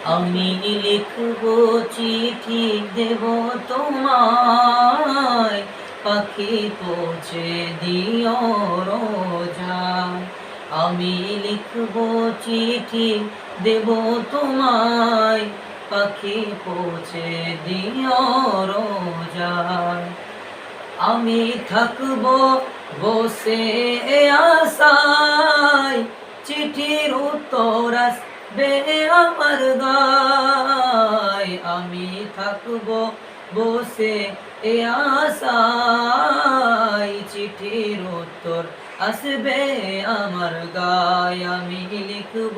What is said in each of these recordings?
আমি লিখব চিঠি দেব তোমায়, পাখি পৌঁছে দিও রোজায়। আমি লিখব চিঠি দেব তোমায়, পাখি পৌঁছে দিও রোজায়। আমি থাকব বসে আশায়, চিঠির উত্তর আসবে আমার গায়। আমি থাকব বসে আশায়, চিঠির উত্তর আসবে আমার গায়। আমি লিখব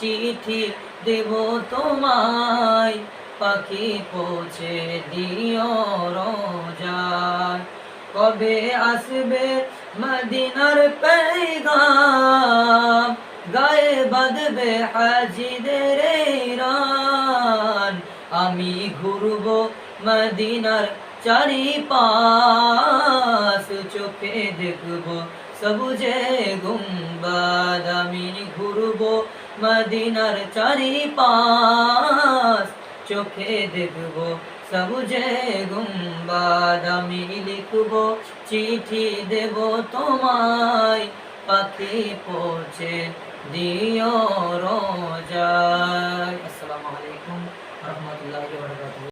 চিঠি দেব তোমায়, পাখি পৌঁছে দিও রোজায়। কবে আসবে মদিনার পেগাম, গায়ে বাঁধবে হাজিদের রান। আমি ঘুরব মদিনার চারিপাশ, চোখে দেখব সবুজে গুম্বাদ। আমি ঘুরব মদিনার চারিপাশ, চোখে দেখব সবুজে গুম্বাদ। আমি লিখব চিঠি দেব তোমায়, পাখি পৌঁছে দিও রোজায়। আসসালামু আলাইকুম ওয়া রাহমাতুল্লাহি ওয়া বারাকাতুহু।